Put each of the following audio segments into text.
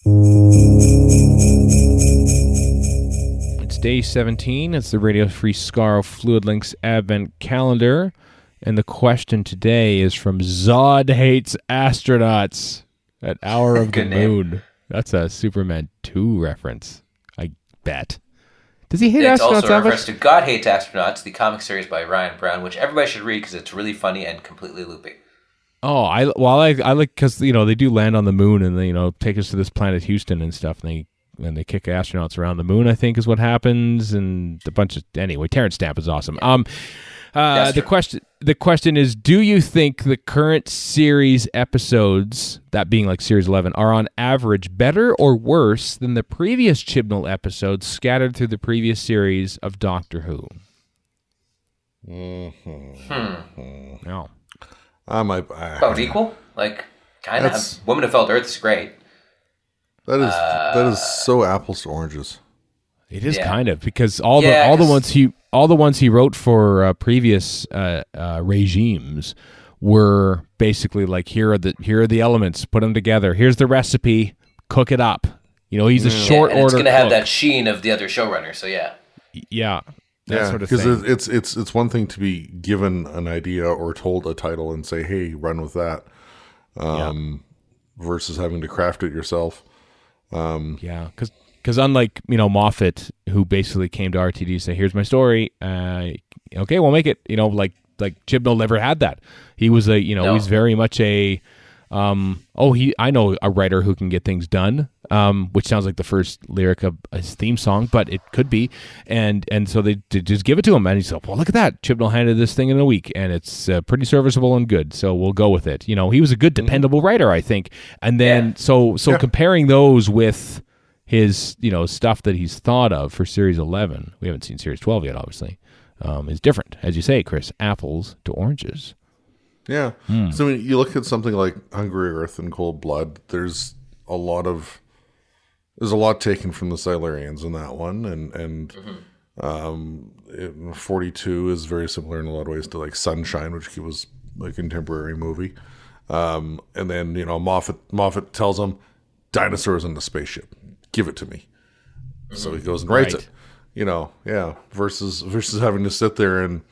It's day 17. It's the Radio Free Skaro Fluid Links Advent Calendar. And the question today is from Zod Hates Astronauts at Hour of the Moon. That's a Superman 2 reference, I bet. Does he hate astronauts? It's also a reference to God Hates Astronauts, the comic series by Ryan Brown, which everybody should read because it's really funny and completely loopy. Oh, I like because they do land on the moon and they take us to this planet Houston and stuff, and they kick astronauts around the moon, I think is what happens, and a bunch of anyway. Terrence Stamp is awesome. Yeah. The question is, do you think the current series episodes, that being like series 11, are on average better or worse than the previous Chibnall episodes scattered through the previous series of Doctor Who? No. About equal? Like, kind of. Woman Who Felt Earth is great. That is so apples to oranges. It is kind of, because all the ones he wrote for previous regimes were basically like, here are the elements, put them together. Here's the recipe, cook it up. He's a short order. It's going to have that sheen of the other showrunner. So that sort of thing. Because it's one thing to be given an idea or told a title and say, hey, run with that, versus having to craft it yourself. Because unlike Moffat, who basically came to RTD to say, here's my story, okay, we'll make it. Like Chibnall never had that. He was he's very much a I know a writer who can get things done, which sounds like the first lyric of his theme song, but it could be. And so they just give it to him, and he said, well, look at that. Chibnall handed this thing in a week, and it's pretty serviceable and good, so we'll go with it. He was a good, dependable writer, I think. And then so comparing those with his stuff that he's thought of for Series 11, we haven't seen Series 12 yet, obviously, is different. As you say, Chris, apples to oranges. Yeah. So when you look at something like Hungry Earth and Cold Blood, there's a lot taken from the Silurians in that one, and 42 is very similar in a lot of ways to like Sunshine, which was a contemporary movie. And then Moffat tells him, dinosaurs in the spaceship, give it to me. So he goes and writes it. Versus having to sit there and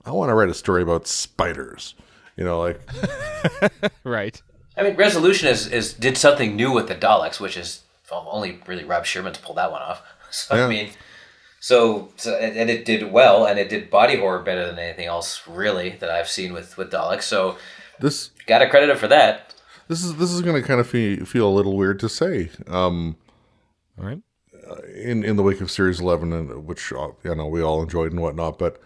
I want to write a story about spiders. Right. I mean, Resolution did something new with the Daleks, which is only really Rob Sherman's pulled that one off. So I mean, and it did well, and it did body horror better than anything else really that I've seen with Daleks. So this got to credit it for that. This is going to kind of feel a little weird to say. All right. In the wake of Series 11, which we all enjoyed and whatnot, but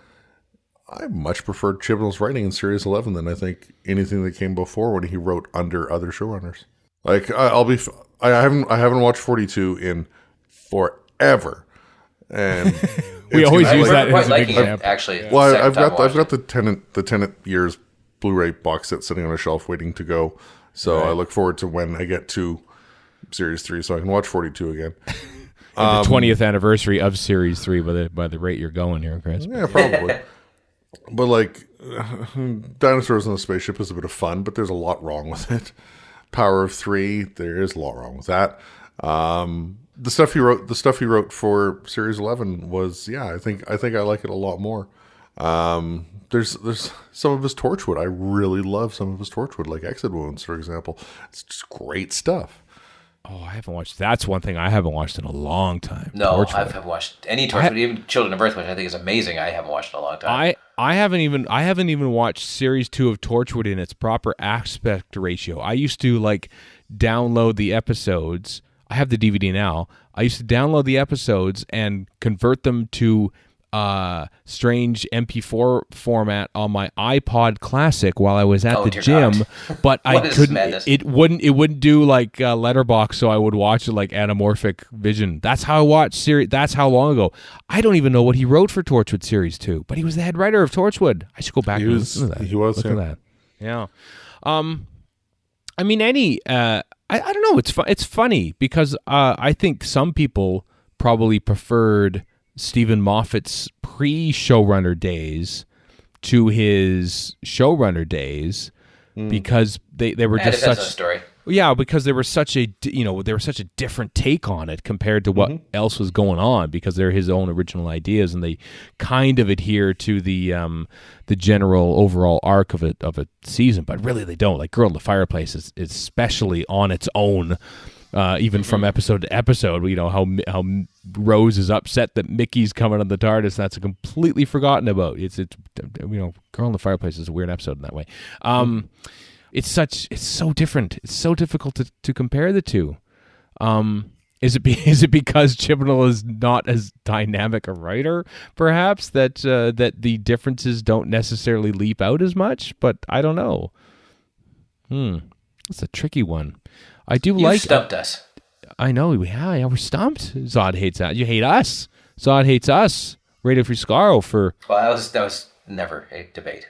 I much preferred Chibnall's writing in Series 11 than I think anything that came before when he wrote under other showrunners. Like I haven't watched 42 in forever, and we always use that as a big example. Actually, well, I've got the Tenant Years Blu-ray box set sitting on a shelf waiting to go. So I look forward to when I get to Series 3 so I can watch 42 again. The 20th anniversary of Series 3 by the rate you're going here, Chris. Yeah, probably. But like, dinosaurs in a spaceship is a bit of fun, but there's a lot wrong with it. Power of 3, there is a lot wrong with that. The stuff he wrote for Series 11 was, I think I like it a lot more. There's some of his Torchwood. I really love some of his Torchwood, like Exit Wounds, for example. It's just great stuff. Oh, I haven't watched. That's one thing I haven't watched in a long time. No, Torchwood. I haven't watched any Torchwood, even Children of Earth, which I think is amazing. I haven't watched in a long time. I haven't even watched Series 2 of Torchwood in its proper aspect ratio. I used to download the episodes. I have the DVD now. I used to download the episodes and convert them to strange MP4 format on my iPod Classic while I was at the gym, but I couldn't. It wouldn't do like Letterbox, so I would watch it like Anamorphic Vision. That's how I watched series. That's how long ago. I don't even know what he wrote for Torchwood Series 2, but he was the head writer of Torchwood. I should go back and listen to that. He was. Look at that. Yeah. I mean, I don't know. It's funny because I think some people probably preferred Stephen Moffat's pre-showrunner days to his showrunner days because they were just such. Story. Yeah, because there was such a different take on it compared to what else was going on, because they're his own original ideas, and they kind of adhere to the general overall arc of a season, but really they don't. Like Girl in the Fireplace is especially on its own, even from episode to episode. You know how Rose is upset that Mickey's coming on the TARDIS. That's completely forgotten about. It's Girl in the Fireplace is a weird episode in that way. It's so different. It's so difficult to compare the two. Is it because Chibnall is not as dynamic a writer, perhaps, that the differences don't necessarily leap out as much? But I don't know. It's a tricky one. I do You stumped us. I know. Yeah, we're stumped. Zod hates that. You hate us. Zod hates us. Radio Free Skaro for... Well, that was never a debate.